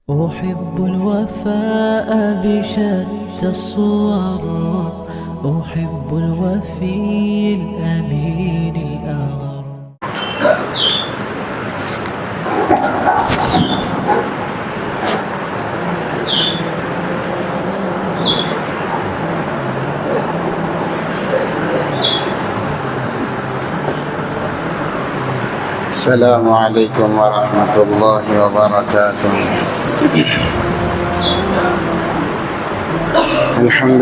أحب الوفاء بشتى الصور، أحب الوفي الأمين الأغر. السلام عليكم ورحمة الله وبركاته. الحمد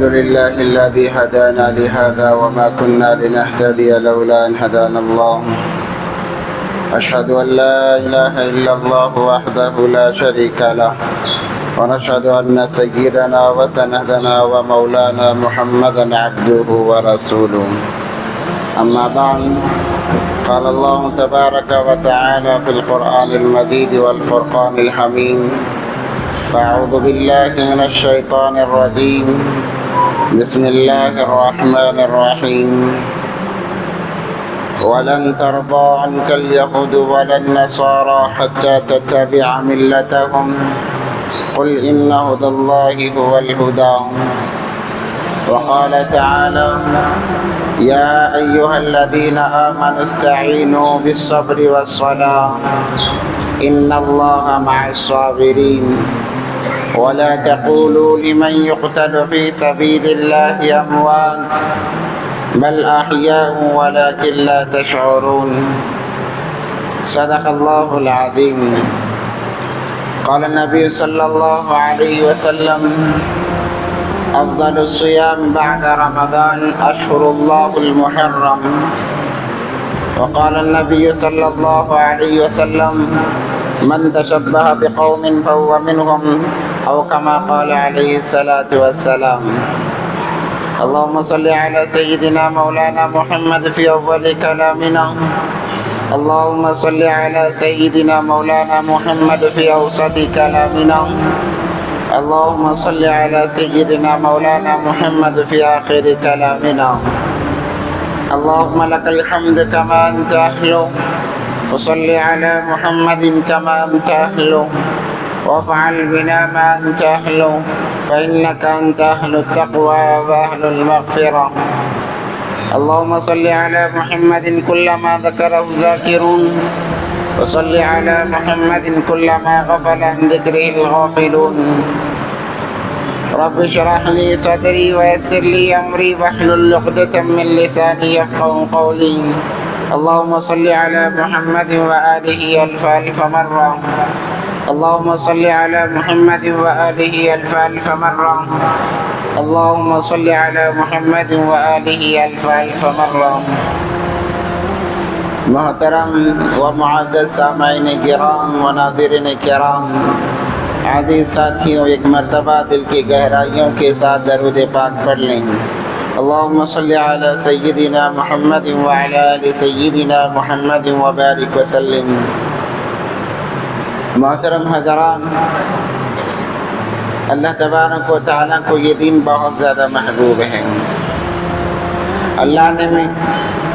لله الذي هدانا لهذا وما كنا لنهتدي لولا أن هدانا الله. أشهد أن لا إله إلا الله وحده لا شريك له، ونشهد أن سيدنا وسندنا ومولانا محمدا عبده ورسوله. أما بعد، قال الله تبارك وتعالى في القرآن المجيد والفرقان الحميد: فأعوذ بالله من الشيطان الرجيم، بسم الله الرحمن الرحيم. ولن ترضى عنك اليهود ولا النصارى حتى تتبع ملتهم، قل إن هدى الله هو الهدى. وقال تعالى: يا أيها الذين آمنوا استعينوا بالصبر والصلاة إن الله مع الصابرين. ولا تقولوا لمن يقتل في سبيل الله أموات بل أحياء ولكن لا تشعرون. صدق الله العظيم. قال النبي صلى الله عليه وسلم: أفضل الصيام بعد رمضان أشهر الله المحرم. وقال النبي صلى الله عليه وسلم: من تشبه بقوم فهو منهم، أو كما قال عليه الصلاة والسلام. اللهم صل على سيدنا مولانا محمد في أول كلامنا، اللهم صل على سيدنا مولانا محمد في أوسط كلامنا، اللهم صل على سيدنا مولانا محمد في آخر كلامنا. اللهم لك الحمد كما أنت أهله، فصل على محمد كما أنت أهله، وافعل بنا ما أنت أهله، فإنك أنت أهل التقوى وأهل المغفرة. اللهم صل على محمد كلما ذكره الذاكرون، وصل على محمد كلما غفل عن ذكره الغافلون. رب اشرح لي صدري ويسر لي أمري واحلل عقدة من لساني يفقهوا قولي. اللهم صل على محمد وآله ألف مرة. اللهم صل على محمد وآله ألف مرة. اللهم صل على محمد وآله ألف مرة. محترم و معزز سامعین کرام و ناظرین کرام، عزیز ساتھیوں، ایک مرتبہ دل کی گہرائیوں کے ساتھ درود پاک پڑھ لیں۔ اللہم صلی علی سیدنا محمد وعلی آل سیدنا محمد وبارک وسلم۔ محترم حضرات، اللہ تبارک و تعالیٰ کو یہ دین بہت زیادہ محبوب ہے۔ اللہ نے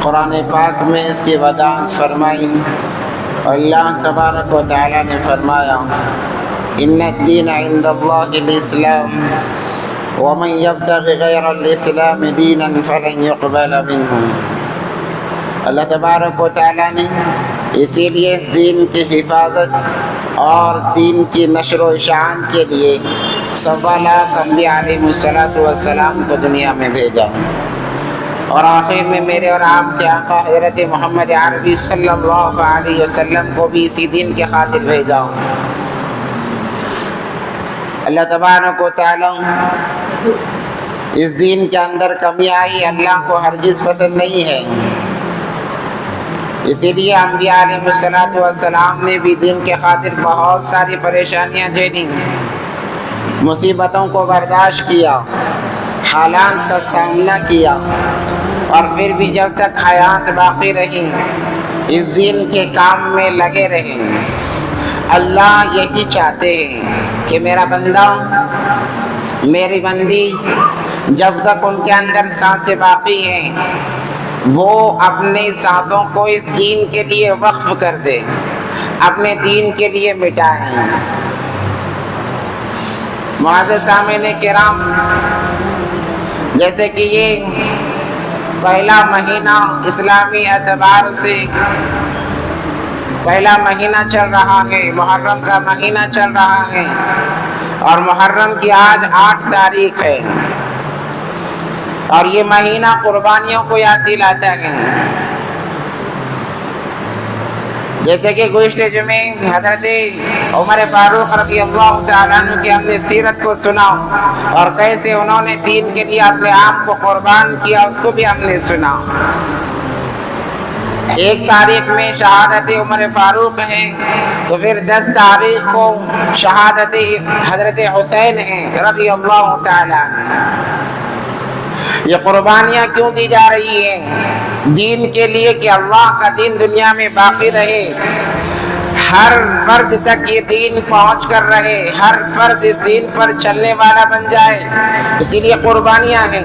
قرآن پاک میں اس کی وضاحت فرمائی، اور اللہ تبارک و تعالیٰ نے فرمایا: ان الدین عند اللہ الاسلام ومن یبتغ غیر الاسلام دینا فلن يقبل منه۔ اللہ تبارک و تعالیٰ نے اسی لیے اس دین کی حفاظت اور دین کی نشر و اشاعت کے لیے 1.25 لاکھ انبیاء علیہ السلام کو دنیا میں بھیجا، اور آخر میں میرے اور آپ کے آقا حضرت محمد عربی صلی اللہ علیہ وسلم کو بھی اسی دین کے خاطر بھیجا۔ اللہ تبارک و تعالی اس دین کے اندر کمی آئی اللہ کو ہرگز پسند نہیں ہے، اسی لیے انبیاء علیہ السلام نے بھی دین کے خاطر بہت ساری پریشانیاں جھیلی، مصیبتوں کو برداشت کیا، حالات کا سامنا کیا، اور پھر بھی جب تک حیات باقی رہی اس دین کے کام میں لگے رہے۔ اللہ یہی چاہتے ہیں کہ میرا بندہ، میری بندی، جب تک ان کے اندر سانسیں باقی ہیں وہ اپنی سانسوں کو اس دین کے لیے وقف کر دے، اپنے دین کے لیے مٹائیں۔ معزز سامعین کرام، جیسے کہ یہ پہلا مہینہ اسلامی اعتبار سے پہلا مہینہ چل رہا ہے، محرم کا مہینہ چل رہا ہے، اور محرم کی آج 8 تاریخ ہے، اور یہ مہینہ قربانیوں کو یاد دلاتا ہے۔ جیسے کہ گزشتہ جمعے حضرت عمر فاروق رضی اللہ تعالیٰ عنہ کی ہم نے سیرت کو سنا، اور کیسے انہوں نے دین کے لیے اپنے آپ کو قربان کیا، اس کو بھی ہم نے سنا۔ 1 تاریخ میں شہادت عمر فاروق ہے، تو پھر 10 تاریخ کو شہادت حضرت حسین ہے رضی اللہ تعالیٰ عنہ۔ یہ قربانیاں کیوں دی جا رہی ہیں؟ دین کے لیے کہ اللہ کا دین دنیا میں باقی رہے، ہر فرد تک یہ دین پہنچ کر رہے، ہر فرد اس دین پر چلنے والا بن جائے، اسی لیے قربانیاں ہیں۔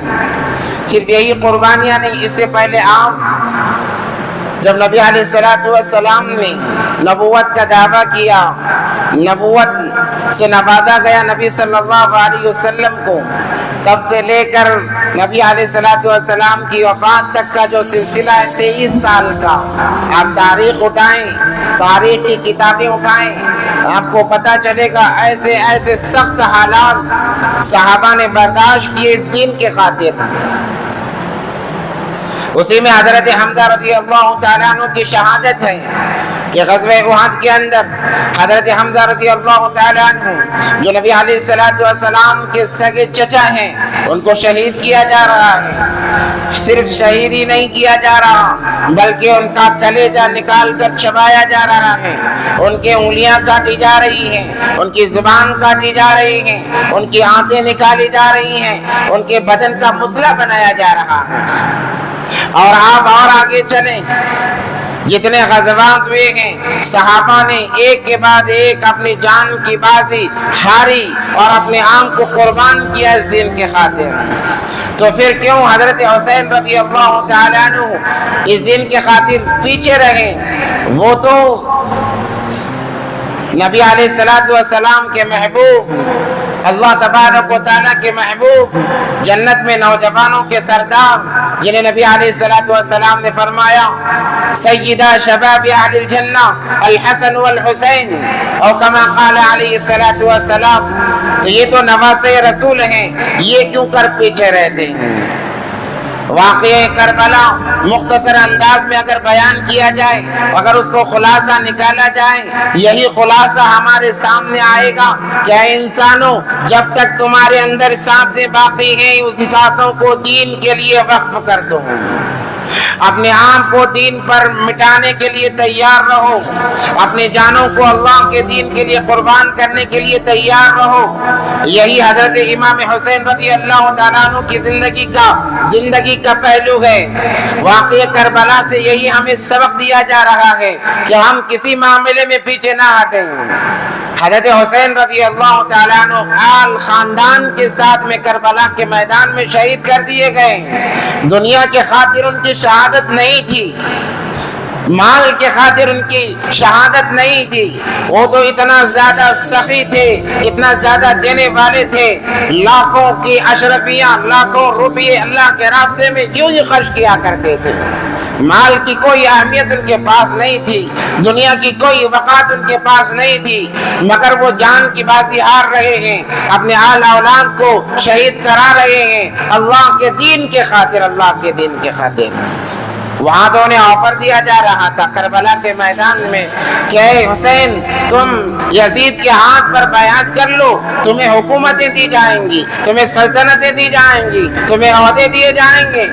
صرف یہی قربانیاں نہیں، اس سے پہلے جب نبی علیہ السلام نے نبوت کا دعویٰ کیا، نبوت سے نوازا گیا نبی صلی اللہ علیہ وسلم کو، تب سے لے کر نبی علیہ السلام کی وفات تک کا جو سلسلہ ہے 23 سال کا، آپ تاریخ اٹھائیں، تاریخ کی کتابیں اٹھائیں، آپ کو پتہ چلے گا ایسے ایسے سخت حالات صحابہ نے برداشت کیے اس دین کے خاطر۔ اسی میں حضرت حمزہ رضی اللہ تعالیٰ عنہ کی شہادت ہے کہ غزوہ احد کے اندر حضرت حمزہ رضی اللہ تعالیٰ عنہ جو نبی علیہ السلام کے سگے چچا ہیں، ان کو شہید کیا جا رہا ہے۔ صرف شہید ہی نہیں کیا جا رہا، بلکہ ان کا کلیجہ نکال کر چبایا جا رہا ہے، ان کے انگلیاں کاٹی جا رہی ہیں، ان کی زبان کاٹی جا رہی ہیں، ان کی آنتیں نکالی جا رہی ہیں، ان کے بدن کا مسئلہ بنایا جا رہا ہے۔ اور آپ اور آگے چلیں، جتنے غزوات ہوئے ہیں، صحابہ نے ایک کے بعد ایک اپنی جان کی بازی ہاری اور اپنے آنکھ کو قربان کیا اس دین کے خاطر۔ تو پھر کیوں حضرت حسین رضی اللہ تعالیٰ عنہ اس دین کے خاطر پیچھے رہے؟ وہ تو نبی علیہ السلام کے محبوب، اللہ تبارک و تعالیٰ کے محبوب، جنت میں نوجوانوں کے سردار، جنہیں نبی علیہ السلام نے فرمایا سیدہ شباب اہل الجنہ الحسن والحسین، اور کما قال علیہ السلام۔ تو یہ تو نواسے رسول ہیں، یہ کیوں کر پیچھے رہتے ہیں؟ واقعہ کربلا مختصر انداز میں اگر بیان کیا جائے، اگر اس کو خلاصہ نکالا جائے، یہی خلاصہ ہمارے سامنے آئے گا کہ اے انسانوں، جب تک تمہارے اندر سانسیں باقی ہیں، ان سانسوں کو دین کے لیے وقف کر دو، اپنے آپ کو دین پر مٹانے کے لیے تیار رہو، اپنے جانوں کو اللہ کے دین کے لیے قربان کرنے کے لیے تیار رہو۔ یہی حضرت امام حسین رضی اللہ تعالیٰ عنہ کی زندگی کا پہلو ہے۔ واقعہ کربلا سے یہی ہمیں سبق دیا جا رہا ہے کہ ہم کسی معاملے میں پیچھے نہ ہٹیں۔ حضرت حسین رضی اللہ تعالیٰ عنہ آل خاندان کے ساتھ میں کربلا کے میدان میں شہید کر دیے گئے۔ دنیا کے خاطر ان کی شہادت نہیں تھی، مال کے خاطر ان کی شہادت نہیں تھی، وہ تو اتنا زیادہ سخی تھے، اتنا زیادہ دینے والے تھے، لاکھوں کی اشرفیاں، لاکھوں روپیے اللہ کے راستے میں یوں ہی خرچ کیا کرتے تھے۔ مال کی کوئی اہمیت ان کے پاس نہیں تھی، دنیا کی کوئی وقات ان کے پاس نہیں تھی، مگر وہ جان کی بازی ہار رہے ہیں، اپنے آل اولاد کو شہید کرا رہے ہیں اللہ کے دین کے خاطر، اللہ کے دین کے خاطر۔ وہاں تو انہیں آفر دیا جا رہا تھا کربلا کے میدان میں کہ اے حسین، تم یزید کے ہاتھ پر بیعت کر لو، تمہیں حکومتیں دی جائیں گی، تمہیں سلطنتیں دی جائیں گی، تمہیں عہدے دیے جائیں گے۔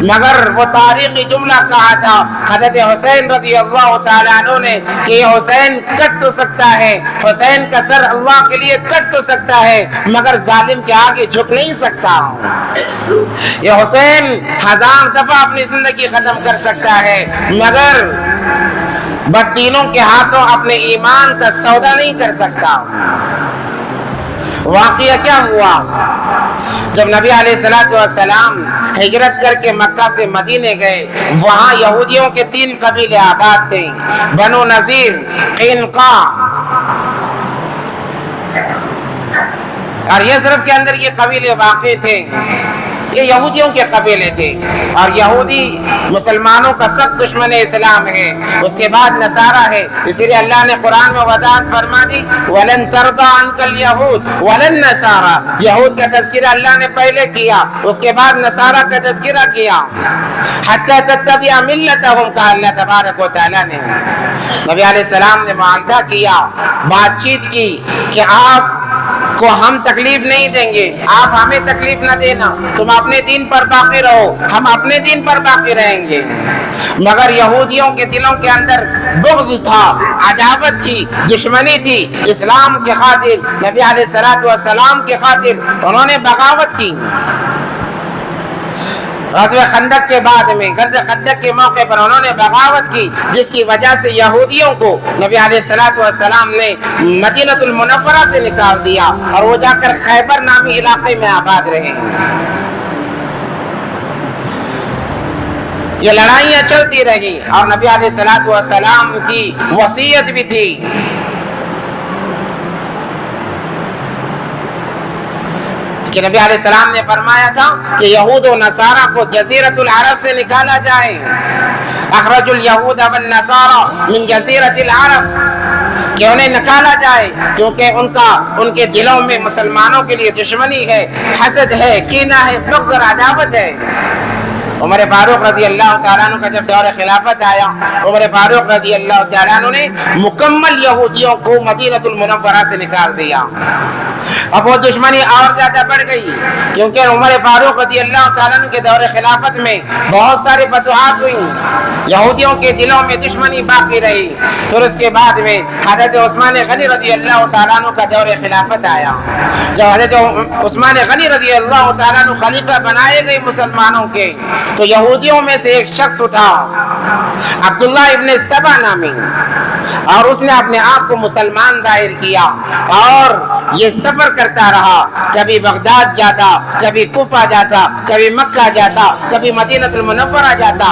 مگر وہ تاریخی جملہ کہا تھا حضرت حسین رضی اللہ تعالیٰ عنہ نے کہ یہ حسین کٹ تو سکتا ہے، حسین کا سر اللہ کے لیے کٹ تو سکتا ہے، مگر ظالم کے آگے جھک نہیں سکتا ہوں۔ یہ حسین 1000 دفعہ اپنی زندگی ختم کر سکتا ہے، مگر بددینوں کے ہاتھوں اپنے ایمان کا سودا نہیں کر سکتا۔ واقعہ کیا ہوا؟ جب نبی علیہ السلام ہجرت کر کے مکہ سے مدینے گئے، وہاں یہودیوں کے 3 قبیلے آباد تھے، بنو نذیر، قینقاع اور یثرب کے اندر یہ قبیلے واقع تھے۔ یہ یہودیوں کے قبیلے تھے، اور یہودی مسلمانوں کا سخت دشمن اسلام ہے، اس کے بعد نصارہ ہے۔ اسی لیے اللہ نے قرآن میں وضاحت فرما دی، وَلَن تَرْضَىٰ عَنْكَ الْيَهُودُ وَلَا النَّصَارَىٰ، یہود کا تذکرہ اللہ نے پہلے کیا، اس کے بعد نصارہ کا تذکرہ کیا، حَتَّىٰ تَتَّبِعَ مِلَّتَهُمْ کہا اللہ تبارک و تعالیٰ نے۔ نبی علیہ السلام نے معاہدہ کیا، بات چیت کی کہ آپ کو ہم تکلیف نہیں دیں گے، آپ ہمیں تکلیف نہ دینا، تم اپنے دین پر باقی رہو، ہم اپنے دین پر باقی رہیں گے۔ مگر یہودیوں کے دلوں کے اندر بغض تھا، عداوت تھی، دشمنی تھی، اسلام کے خاطر، نبی علیہ السلام کے خاطر انہوں نے بغاوت کی۔ غزوہ خندق کے بعد میں، غزوہ خندق کے موقع پر انہوں نے بغاوت کی، جس کی وجہ سے یہودیوں کو نبی علیہ السلام نے مدینہ المنورہ سے نکال دیا، اور وہ جا کر خیبر نامی علاقے میں آباد رہے۔ یہ لڑائیاں چلتی رہی، اور نبی علیہ السلام کی وصیت بھی تھی کہ نبی علیہ السلام نے فرمایا تھا کہ یہود و نصارہ کو جزیرۃ العرب سے نکالا جائے، اخرج الیہود والنصارى من جزیرۃ العرب، کہ انہیں نکالا جائے، کیونکہ ان کے دلوں میں مسلمانوں کے لیے دشمنی ہے، حسد ہے، کینہ ہے، بغض اور عداوت ہے۔ عمر فاروق رضی اللہ تعالیٰ عنہ کا جب دور خلافت آیا، عمر فاروق رضی اللہ تعالیٰ عنہ نے مکمل یہودیوں کو مدینہ المنورہ سے نکال دیا۔ اب وہ دشمنی اور زیادہ بڑھ گئی، کیونکہ عمر فاروق رضی اللہ تعالیٰ عنہ کے دور خلافت میں بہت ساری فتوحات ہوئی، یہودیوں کے دلوں میں دشمنی باقی رہی۔ پھر اس کے بعد میں حضرت عثمان غنی رضی اللہ تعالیٰ عنہ کا دور خلافت آیا۔ جب حضرت عثمان غنی رضی اللہ تعالیٰ عنہ خلیفہ بنائے گئے مسلمانوں کے، تو یہودیوں میں سے ایک شخص اٹھا، عبداللہ ابن سبا نامی، اور اس نے اپنے آپ کو مسلمان ظاہر کیا، اور یہ سفر کرتا رہا، کبھی بغداد جاتا، کبھی کوفہ جاتا، کبھی مکہ جاتا، کبھی مدینہ المنورہ جاتا،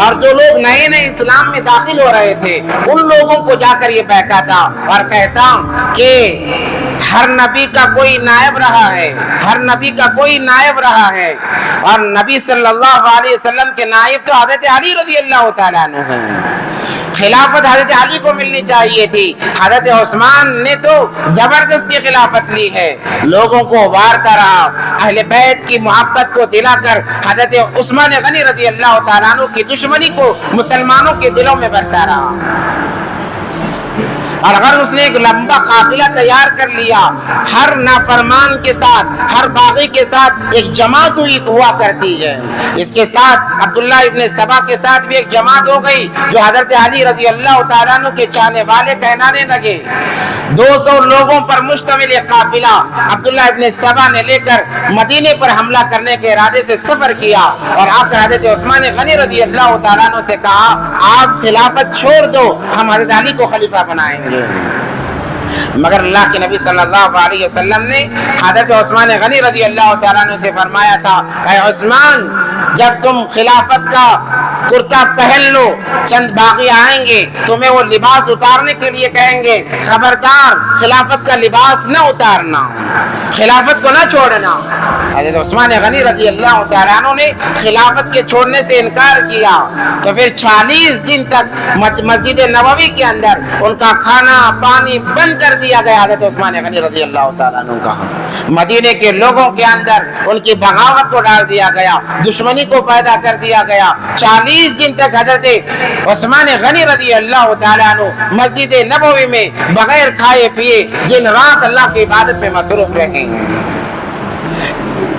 اور جو لوگ نئے نئے اسلام میں داخل ہو رہے تھے ان لوگوں کو جا کر یہ بہکاتا اور کہتا کہ ہر نبی کا کوئی نائب رہا ہے، ہر نبی کا کوئی نائب رہا ہے، اور نبی صلی اللہ علیہ وسلم کے نائب تو حضرت علی رضی اللہ تعالیٰ عنہ ہیں، خلافت حضرت علی کو ملنی چاہیے تھی، حضرت عثمان نے تو زبردستی خلافت لی ہے۔ لوگوں کو وارتا رہا، اہل بیت کی محبت کو دلا کر حضرت عثمان غنی رضی اللہ تعالیٰ عنہ کی دشمنی کو مسلمانوں کے دلوں میں برتا رہا، اور اگر اس نے ایک لمبا قافلہ تیار کر لیا، ہر نافرمان کے ساتھ، ہر باغی کے ساتھ ایک جماعت ہوا کرتی ہے۔ اس کے ساتھ عبداللہ ابن سبا کے ساتھ بھی ایک جماعت ہو گئی، جو حضرت علی رضی اللہ تعالیٰ عنہ کے چاہنے والے کہلانے لگے۔ 200 لوگوں پر مشتمل ایک قافلہ عبداللہ ابن سبا نے لے کر مدینے پر حملہ کرنے کے ارادے سے سفر کیا، اور آ کر حضرت عثمان غنی رضی اللہ تعالیٰ عنہ سے کہا، آپ خلافت چھوڑ دو، ہم حضرت علی کو خلیفہ بنائیں گے۔ مگر اللہ کے نبی صلی اللہ علیہ وسلم نے حضرت عثمان غنی رضی اللہ تعالیٰ عنہ سے فرمایا تھا، اے عثمان، جب تم خلافت کا کرتا پہن لو، چند باغی آئیں گے تمہیں وہ لباس اتارنے کے لیے کہیں گے، خبردار خلافت کا لباس نہ اتارنا، خلافت کو نہ چھوڑنا۔ حضرت عثمان غنی رضی اللہ تعالیٰ عنہ نے خلافت کے چھوڑنے سے انکار کیا، تو پھر 40 دن تک مسجد نبوی کے اندر ان کا کھانا پانی بند کر دیا گیا۔ حضرت عثمان غنی رضی اللہ تعالیٰ عنہ کا مدینے کے لوگوں کے اندر ان کی بغاوت کو ڈال دیا گیا، دشمنی کو پیدا کر دیا گیا۔ 40 دن تک حضرت عثمان غنی رضی اللہ تعالیٰ عنہ مسجد نبوی میں بغیر کھائے پیے دن رات اللہ کی عبادت میں مصروف رہے۔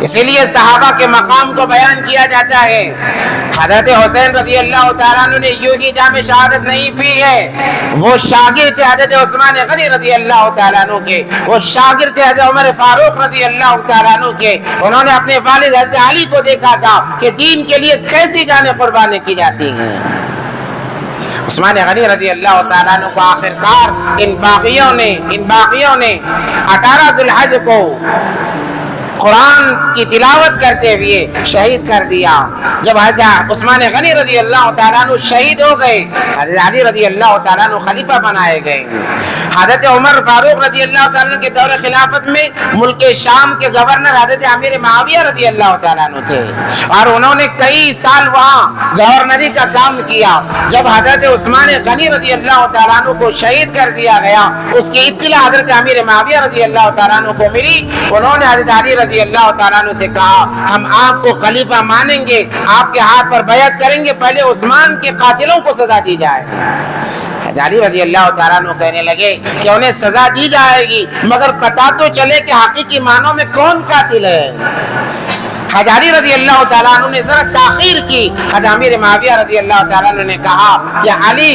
اسی لیے صحابہ کے مقام کو بیان کیا جاتا ہے، حضرت حسین رضی اللہ تعالیٰ عنہ نے یوں ہی جام شہادت نہیں پی ہے، وہ شاگرد تھے حضرت عثمان غنی رضی اللہ تعالیٰ عنہ کے، وہ شاگرد تھے حضرت عمر فاروق رضی اللہ تعالیٰ عنہ کے۔ انہوں نے اپنے والد حضرت علی کو دیکھا تھا کہ دین کے لیے کیسی جانیں قربانی کی جاتی ہیں۔ عثمان غنی رضی اللہ تعالیٰ عنہ کو آخرکار ان باغیوں نے 18 ذوالحج کو قرآن کی تلاوت کرتے ہوئے شہید کر دیا۔ جب حضرت عثمان غنی رضی اللہ تعالیٰ عنہ شہید ہو گئے، حضرت علی رضی اللہ تعالیٰ عنہ خلیفہ بنائے گئے۔ حضرت عمر فاروق رضی اللہ تعالیٰ عنہ کے دور خلافت میں ملک شام کے گورنر حضرت امیر معاویہ رضی اللہ تعالیٰ عنہ تھے، اور انہوں نے کئی سال وہاں گورنری کا کام کیا۔ جب حضرت عثمان غنی رضی اللہ تعالیٰ عنہ کو شہید کر دیا گیا، اس کی اطلاع حضرت امیر معاویہ رضی اللہ تعالیٰ عنہ کو ملی۔ انہوں نے حضرت علی رضی اللہ تعالیٰ عنہ سے کہا ہم آپ کو خلیفہ مانیں گے، آپ کے ہاتھ پر بیعت کریں گے، پہلے عثمان کے قاتلوں کو سزا دی جائے۔ علی رضی اللہ تعالیٰ عنہ کہنے لگے کہ انہیں سزا دی جائے گی، مگر پتہ تو چلے کہ حقیقی معنوں میں کون قاتل ہے۔ حضرت علی رضی اللہ تعالیٰ عنہ نے ذرا تاخیر کی۔ حضرت امیر معاویہ رضی اللہ تعالیٰ عنہ نے کہا کہ علی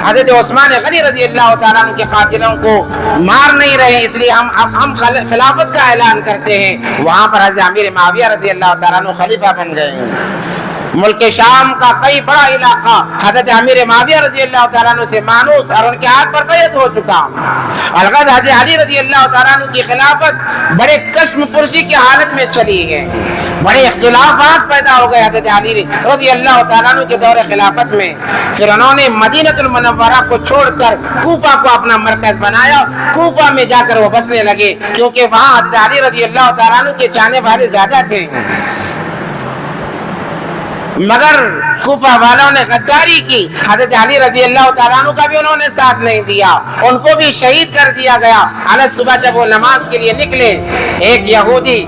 حضرت عثمان غنی رضی اللہ تعالیٰ عنہ کے قاتلوں کو مار نہیں رہے، اس لیے ہم خلافت کا اعلان کرتے ہیں۔ وہاں پر حضرت امیر معاویہ رضی اللہ تعالیٰ عنہ خلیفہ بن گئے۔ ملک شام کا کئی بڑا علاقہ حضرت امیر معاویہ رضی اللہ تعالیٰ عنہ سے مانوس اور ان کے ہاتھ پر بیعت ہو چکا۔ الغرض حضرت علی رضی اللہ تعالیٰ عنہ کی خلافت بڑے کشم پرسی کی حالت میں چلی ہے، بڑے اختلافات پیدا ہو گئے حضرت علی رضی اللہ تعالیٰ عنہ کے دور خلافت میں۔ پھر انہوں نے مدینہ المنورہ کو چھوڑ کر کوفہ کو اپنا مرکز بنایا۔ کوفہ میں جا کر وہ بسنے لگے، کیونکہ وہاں حضرت علی رضی اللہ تعالیٰ عنہ کے چاہنے والے زیادہ تھے۔ مگر کوفہ والوں نے غداری کی، حضرت علی رضی اللہ تعالیٰ عنہ کا بھی انہوں نے ساتھ نہیں دیا، ان کو بھی شہید کر دیا گیا۔ الگ صبح جب وہ نماز کے لیے نکلے، ایک یہودی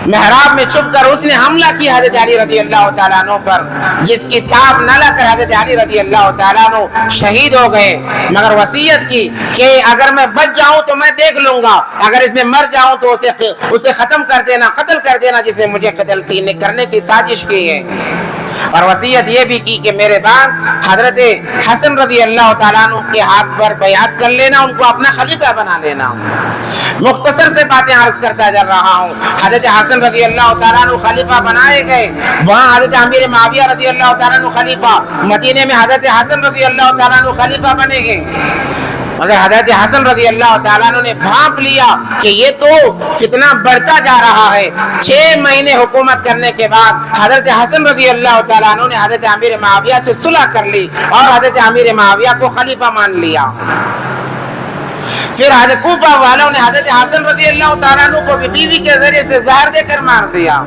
محراب میں چھپ کر اس نے حملہ کیا حضرت علی رضی اللہ تعالیٰ عنہ پر، جس کی تاب نہ لگ کر حضرت علی رضی اللہ تعالیٰ عنہ شہید ہو گئے۔ مگر وصیت کی کہ اگر میں بچ جاؤں تو میں دیکھ لوں گا، اگر اس میں مر جاؤں تو اسے ختم کر دینا، قتل کر دینا جس نے مجھے قتل کرنے کی سازش کی ہے۔ اور وصیت یہ بھی کی کہ میرے بعد حضرت حسن رضی اللہ تعالیٰ عنہ کے ہاتھ پر بیعت کر لینا، ان کو اپنا خلیفہ بنا لینا۔ مختصر سے باتیں عرض کرتا جا رہا ہوں۔ حضرت حسن رضی اللہ تعالیٰ عنہ خلیفہ بنائے گئے، وہاں حضرت امیر معاویہ رضی اللہ تعالیٰ عنہ خلیفہ، مدینے میں حضرت حسن رضی اللہ تعالیٰ عنہ خلیفہ بنے گئے۔ مگر حضرت حسن رضی اللہ تعالیٰ عنہ نے بھانپ لیا کہ یہ تو فتنہ بڑھتا جا رہا ہے۔ 6 مہینے حکومت کرنے کے بعد حضرت حسن رضی اللہ تعالیٰ عنہ نے حضرت امیر معاویہ سے صلح کر لی اور حضرت امیر معاویہ کو خلیفہ مان لیا۔ پھر حضرت کوفہ والوں نے حضرت حسن رضی اللہ تعالیٰ عنہ کو بیوی کے ذریعے سے زہر دے کر مار دیا۔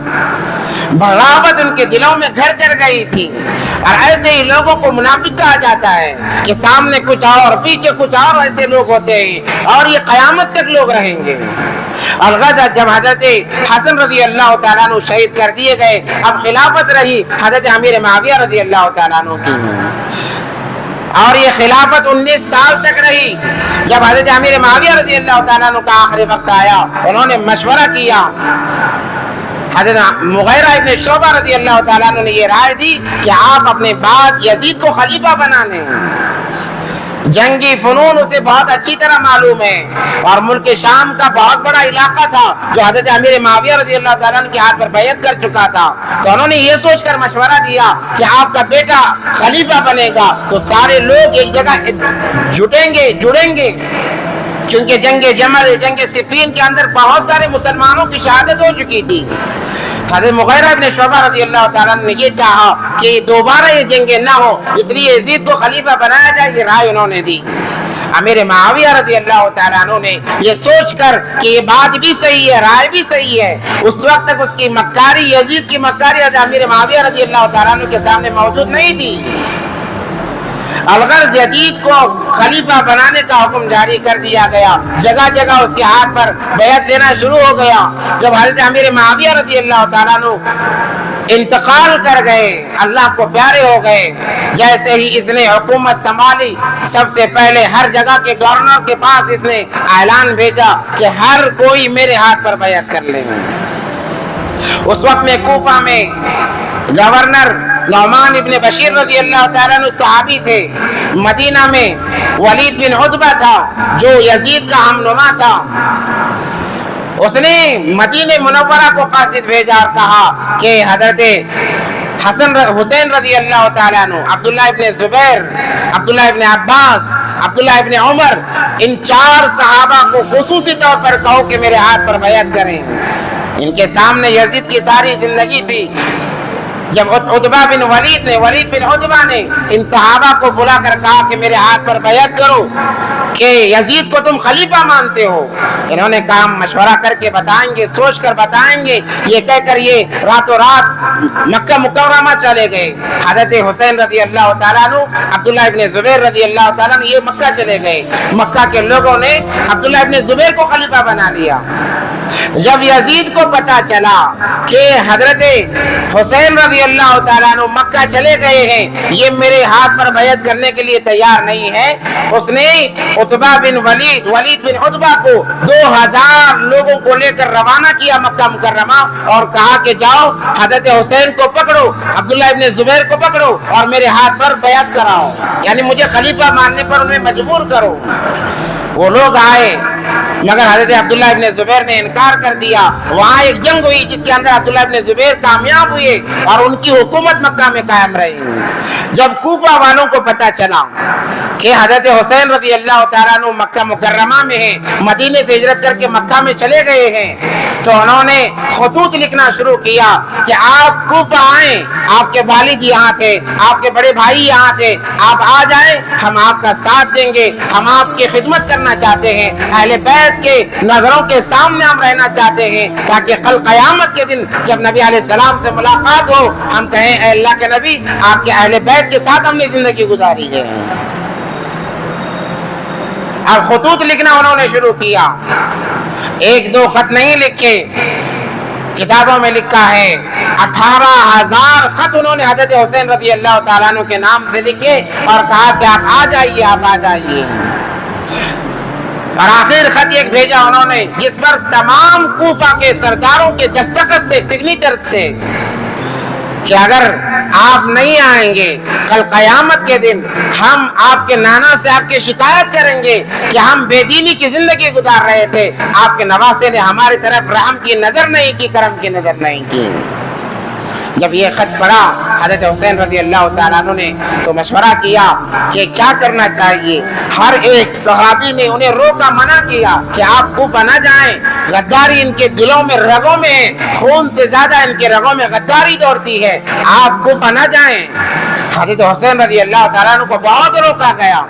بغاوت ان کے دلوں میں گھر کر گئی تھی، اور ایسے ہی لوگوں کو منافق کہا جاتا ہے کہ سامنے کچھ اور پیچھے کچھ اور ایسے لوگ ہوتے ہیں، اور یہ قیامت تک لوگ رہیں گے۔ الغرض جب حضرت حسن رضی اللہ تعالیٰ عنہ شہید کر دیے گئے، اب خلافت رہی حضرت امیر معاویہ رضی اللہ تعالیٰ عنہ کی، اور یہ خلافت 19 سال تک رہی۔ جب حضرت امیر معاویہ رضی اللہ تعالیٰ عنہ کا آخری وقت آیا، انہوں نے مشورہ کیا۔ حضرت مغیرہ ابن شعبہ رضی اللہ تعالیٰ عنہ نے یہ رائے دی کہ آپ اپنے بعد یزید کو خلیفہ بنا لیں۔ جنگی فنون اسے بہت اچھی طرح معلوم ہے، اور ملک شام کا بہت بڑا علاقہ تھا جو حضرت امیر معاویہ رضی اللہ تعالیٰ عنہ کے ہاتھ پر بیعت کر چکا تھا۔ تو انہوں نے یہ سوچ کر مشورہ دیا کہ آپ کا بیٹا خلیفہ بنے گا تو سارے لوگ ایک جگہ جڑیں گے، کیونکہ جنگ جمل، جنگ صفین کے اندر بہت سارے مسلمانوں کی شہادت ہو چکی تھی۔ حضرت مغیرہ ابن شعبہ رضی اللہ تعالیٰ نے یہ چاہا کہ دوبارہ یہ جنگیں نہ ہو، اس لیے یزید کو خلیفہ بنایا جائے، یہ رائے انہوں نے دی۔ امیر معاویہ رضی اللہ تعالیٰ عنہ نے یہ سوچ کر کہ یہ بات بھی صحیح ہے، رائے بھی صحیح ہے، اس وقت تک اس کی مکاری، یزید کی مکاری حضرت امیر معاویہ رضی اللہ تعالیٰ عنہ کے سامنے موجود نہیں تھی۔ الغرض یزید کو خلیفہ بنانے کا حکم جاری کر دیا گیا، جگہ جگہ اس کے ہاتھ پر بیعت لینا شروع ہو گیا۔ جب حضرت امیر معاویہ رضی اللہ تعالیٰ عنہ انتقال کر گئے، اللہ کو پیارے ہو گئے، جیسے ہی اس نے حکومت سنبھالی، سب سے پہلے ہر جگہ کے گورنر کے پاس اس نے اعلان بھیجا کہ ہر کوئی میرے ہاتھ پر بیعت کر لے۔ اس وقت میں کوفہ میں گورنر نعمان ابن بشیر رضی اللہ تعالیٰ عنہ صحابی تھے، مدینہ میں ولید بن عتبہ تھا جو یزید کا ہمنما تھا۔ اس نے مدینہ منورہ کو قاصد بھیجا اور کہا کہ حضرت حسین رضی اللہ تعالیٰ عنہ، عبداللہ ابن زبیر، عبداللہ ابن عباس، عبداللہ ابن عمر، ان 4 صحابہ کو خصوصی طور پر کہو کہ میرے ہاتھ پر بیعت کریں۔ ان کے سامنے یزید کی ساری زندگی تھی. جب عتبہ بن ولید بن عتبہ نے ان صحابہ کو بلا کر کہا کہ میرے ہاتھ پر بیعت کرو کہ یزید کو تم خلیفہ مانتے ہو, انہوں نے کہا مشورہ کر کے بتائیں گے, سوچ کر بتائیں گے. یہ کہہ کر یہ راتوں رات مکہ مکرمہ چلے گئے. حضرت حسین رضی اللہ تعالیٰ عنہ, عبداللہ ابن زبیر رضی اللہ تعالیٰ عنہ, یہ مکہ چلے گئے. مکہ کے لوگوں نے عبداللہ ابن زبیر کو خلیفہ بنا لیا. جب یزید کو پتا چلا کہ حضرت حسین رضی اللہ تعالیٰ عنہ مکہ چلے گئے ہیں, یہ میرے ہاتھ پر بیعت کرنے کے لیے تیار نہیں ہے, اس نے عتبہ بن ولید بن عتبہ کو 2000 لوگوں کو لے کر روانہ کیا مکہ مکرمہ, اور کہا کہ جاؤ حضرت حسین کو پکڑو, عبداللہ ابن زبیر کو پکڑو اور میرے ہاتھ پر بیعت کراؤ, یعنی مجھے خلیفہ ماننے پر انہیں مجبور کرو. وہ لوگ آئے مگر حضرت عبداللہ ابن زبیر نے انکار کر دیا. وہاں ایک جنگ ہوئی جس کے اندر عبداللہ ابن زبیر کامیاب ہوئے اور ان کی حکومت مکہ میں قائم رہی. جب کوفہ والوں کو پتا چلا کہ حضرت حسین رضی اللہ تعالیٰ عنہ مکہ مکرمہ میں ہیں, مدینے سے ہجرت کر کے مکہ میں چلے گئے ہیں, تو انہوں نے خطوط لکھنا شروع کیا کہ آپ کوفہ آئیں, آپ کے والد یہاں تھے, آپ کے بڑے بھائی یہاں تھے, آپ آ جائیں, ہم آپ کا ساتھ دیں گے, ہم آپ کی خدمت کرنا چاہتے ہیں, اہل بیت کے نظروں کے سامنے ہم رہنا چاہتے ہیں, تاکہ کل قیامت کے دن جب نبی علیہ السلام سے ملاقات ہو ہم کہیں اے اللہ کے نبی آپ کے اہل بیت کے ساتھ ہم نے زندگی گزاری ہے. اب خطوط لکھنا انہوں نے شروع کیا. 1-2 خط نہیں لکھے, کتابوں میں لکھا ہے 18,000 خط انہوں نے حضرت حسین رضی اللہ تعالیٰ عنہ کے نام سے لکھے اور کہا کہ آپ آ جائیے, آپ آ جائیے. اور آخر خط ایک بھیجا انہوں نے جس پر تمام کوفہ کے سرداروں کے دستخط سے, سگنیچر سے, کہ اگر آپ نہیں آئیں گے کل قیامت کے دن ہم آپ کے نانا سے آپ کی شکایت کریں گے کہ ہم بے دینی کی زندگی گزار رہے تھے, آپ کے نواسے نے ہماری طرف رحم کی نظر نہیں کی, کرم کی نظر نہیں کی. جب یہ خط پڑھا حضرت حسین رضی اللہ تعالیٰ عنہ نے تو مشورہ کیا کہ کیا کرنا چاہیے. ہر ایک صحابی نے انہیں روکا, منع کیا کہ آپ کوفہ نہ جائیں, غداری ان کے دلوں میں, رگوں میں ہے, خون سے زیادہ ان کے رگوں میں غداری دوڑتی ہے, آپ کوفہ نہ جائیں. حضرت حسین رضی اللہ تعالیٰ عنہ کو بہت روکا گیا,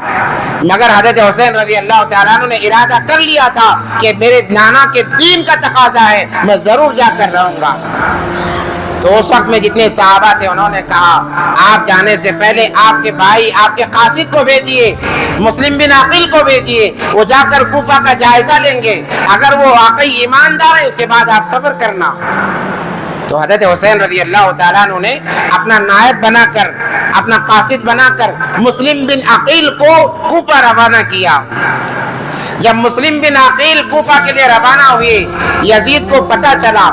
مگر حضرت حسین رضی اللہ تعالیٰ عنہ نے ارادہ کر لیا تھا کہ میرے نانا کے دین کا تقاضا ہے, میں ضرور جا کر رہوں گا. تو اس وقت میں جتنے صحابہ تھے انہوں نے کہا آپ جانے سے پہلے آپ کے بھائی آپ کے قاصد کو بھیجیے, مسلم بن عقیل کو بھیجیے, وہ جا کر کوفہ کا جائزہ لیں گے, اگر وہ واقعی ایماندار ہے اس کے بعد آپ سفر کرنا. تو حضرت حسین رضی اللہ تعالیٰ عنہ نے اپنا نائب بنا کر, اپنا قاصد بنا کر مسلم بن عقیل کو کوفہ روانہ کیا. جب مسلم بن عقیل کوفہ کے لیے روانہ ہوئے, یزید کو پتا چلا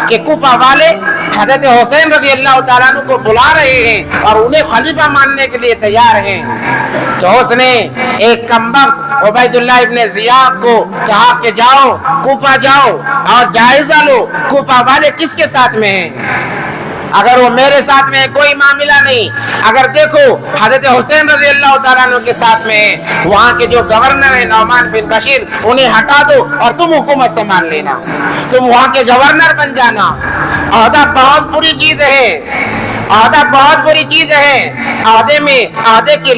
کہ کوفہ والے حضرت حسین رضی اللہ تعالیٰ عنہ کو بلا رہے ہیں اور انہیں خلیفہ ماننے کے لیے تیار ہیں, تو اس نے ایک کمبخت عبید اللہ ابن زیاد کو کہا کہ جاؤ کوفہ جاؤ اور جائزہ لو کوفہ والے کس کے ساتھ میں ہیں. اگر وہ میرے ساتھ میں کوئی معاملہ نہیں, اگر دیکھو حضرت حسین رضی اللہ تعالیٰ عنہ کے ساتھ میں ہے, وہاں کے جو گورنر ہیں نعمان بن بشیر انہیں ہٹا دو اور تم حکومت سنبھال لینا, تم وہاں کے گورنر بن جانا. عہدہ بہت بری چیز ہے, عہدہ بہت بری چیز ہے. عہدے کی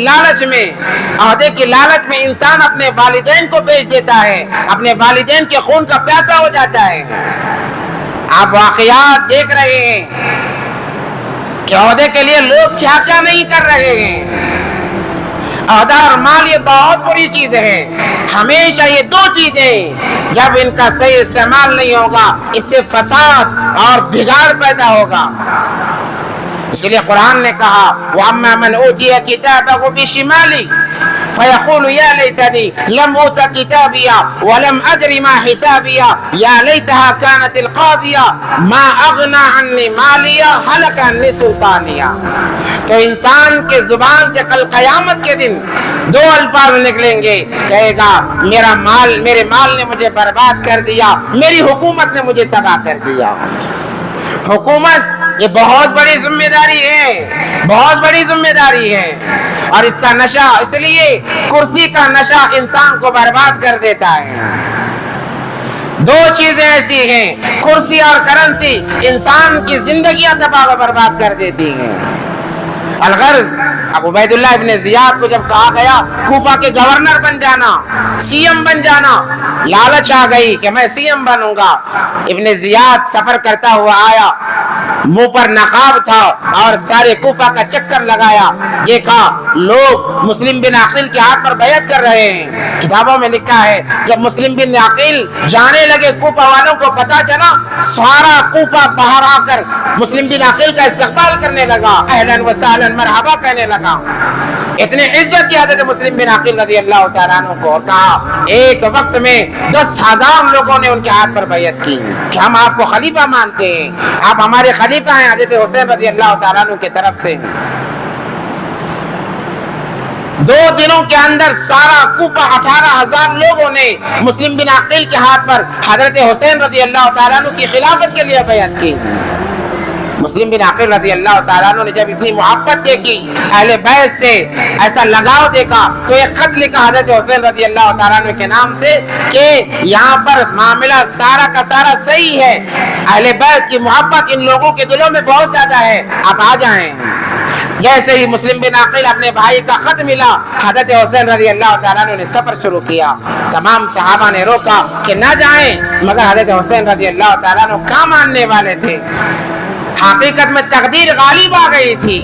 لالچ میں انسان اپنے والدین کو بیچ دیتا ہے, اپنے والدین کے خون کا پیاسا ہو جاتا ہے. آپ واقعات دیکھ رہے ہیں کہ عہدے کے لیے لوگ کیا کیا نہیں کر رہے ہیں. عہدہ اور مال یہ بہت بری چیز ہے. ہمیشہ یہ 2 چیزیں جب ان کا صحیح استعمال نہیں ہوگا اس سے فساد اور بگاڑ پیدا ہوگا. اس لیے قرآن نے کہا وَأَمَّا مَنْ أُوتِيَ كِتَابَهُ بِشِمَالِهِ فَيَقُولُ يَا لَيْتَنِي لَمْ أُوتَ كِتَابِيَهْ وَلَمْ أَدْرِ مَا حِسَابِيَهْ يَا لَيْتَهَا كَانَتِ الْقَاضِيَةَ مَا أَغْنَى عَنِّي مَالِيَهْ هَلَكَ عَنِّي سُلْطَانِيَهْ. تو انسان کے زبان سے کل قیامت کے دن 2 الفاظ نکلیں گے, کہے گا میرے مال نے مجھے برباد کر دیا, میری حکومت نے مجھے تباہ کر دیا. حکومت یہ بہت بڑی ذمہ داری ہے, بہت بڑی ذمہ داری ہے. اور اس کا نشہ, اس لیے کرسی کا نشہ انسان کو برباد کر دیتا ہے. دو چیزیں ایسی ہیں، کرسی اور کرنسی، انسان کی زندگیاں تباہ و برباد کر دیتی ہیں۔ الغرض اب عبید اللہ ابن زیاد کو جب کہا گیا کوفہ کے گورنر بن جانا، سی ایم بن جانا، لالچ آ گئی کہ میں سی ایم بنوں گا۔ ابن زیاد سفر کرتا ہوا آیا، منہ پر نقاب تھا اور سارے کوفہ کا چکر لگایا، دیکھا لوگ مسلم بن عقیل کے ہاتھ پر بیعت کر رہے ہیں۔ کتابوں میں لکھا ہے جب مسلم بن عقیل جانے لگے کوفہ والوں کو پتا چلا، سارا کوفہ باہر آ کر مسلم بن عقیل کا استقبال کرنے لگا، اہلاً و سہلاً مرحبا کہنے لگا۔ اتنے عزت کی حضرت مسلم بن عقیل رضی اللہ تعالیٰ عنہ کو، اور کہا ایک وقت میں 10,000 لوگوں نے ان کے ہاتھ پر بیعت کی کہ ہم آپ کو خلیفہ مانتے ہیں، آپ ہمارے خلیفہ ہیں حضرت حسین رضی اللہ تعالیٰ عنہ کی طرف سے۔ 2 دنوں کے اندر سارا کوفہ 18,000 لوگوں نے مسلم بن عقیل کے ہاتھ پر حضرت حسین رضی اللہ تعالیٰ عنہ کی خلافت کے لیے بیعت کی۔ مسلم بن عقیل رضی اللہ تعالیٰ عنہ نے جب اتنی محبت دیکھی، اہل بیت سے ایسا لگاؤ دیکھا، تو ایک خط لکھا حضرت حسین رضی اللہ تعالیٰ عنہ کے نام سے کہ یہاں پر معاملہ سارا کا سارا صحیح ہے، اہل بیت کی محبت ان لوگوں کے دلوں میں بہت زیادہ ہے، آپ آ جائیں۔ جیسے ہی مسلم بن عقیل اپنے بھائی کا خط ملا، حضرت حسین رضی اللہ تعالیٰ عنہ نے سفر شروع کیا۔ تمام صحابہ نے روکا کہ نہ جائیں، مگر حضرت حسین رضی اللہ تعالیٰ عنہ کہاں ماننے والے تھے۔ حقیقت میں تقدیر غالب آ گئی تھی،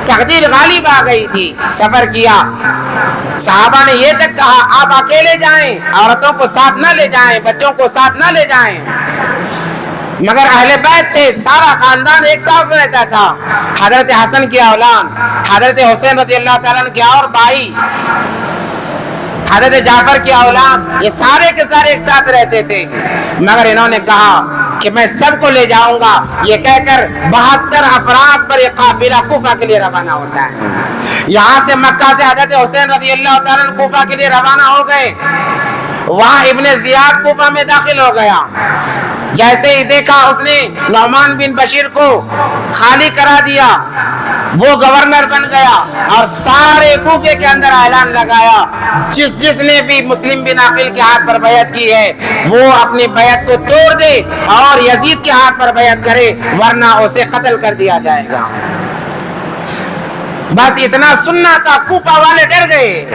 تقدیر غالب آ گئی تھی۔ سفر کیا، صحابہ نے یہ تک کہا آپ اکیلے جائیں، عورتوں کو ساتھ نہ لے جائیں، بچوں کو ساتھ نہ لے جائیں، مگر اہل بیت تھے، سارا خاندان ایک ساتھ رہتا تھا۔ حضرت حسن کی اولاد، حضرت حسین رضی اللہ تعالیٰ عنہ کے اور بھائی، حضرت جعفر کی اولاد، یہ سارے کے سارے ایک ساتھ رہتے تھے، مگر انہوں نے کہا کہ میں سب کو لے جاؤں گا، یہ کہہ کر 72 افراد پر یہ قافلہ کوفہ کے لیے روانہ ہوتا ہے۔ یہاں سے مکہ سے حضرت حسین رضی اللہ تعالیٰ عنہ کوفہ کے لیے روانہ ہو گئے، وہاں ابن زیاد کوفہ میں داخل ہو گیا۔ جیسے ہی دیکھا اس نے نعمان بن بشیر کو خالی کرا دیا، وہ گورنر بن گیا اور سارے کوفے کے اندر اعلان لگایا جس نے بھی مسلم بن عقیل کے ہاتھ پر بیعت کی ہے وہ اپنی بیعت کو توڑ دے اور یزید کے ہاتھ پر بیعت کرے، ورنہ اسے قتل کر دیا جائے گا۔ بس اتنا سننا تھا، کوفہ والے ڈر گئے،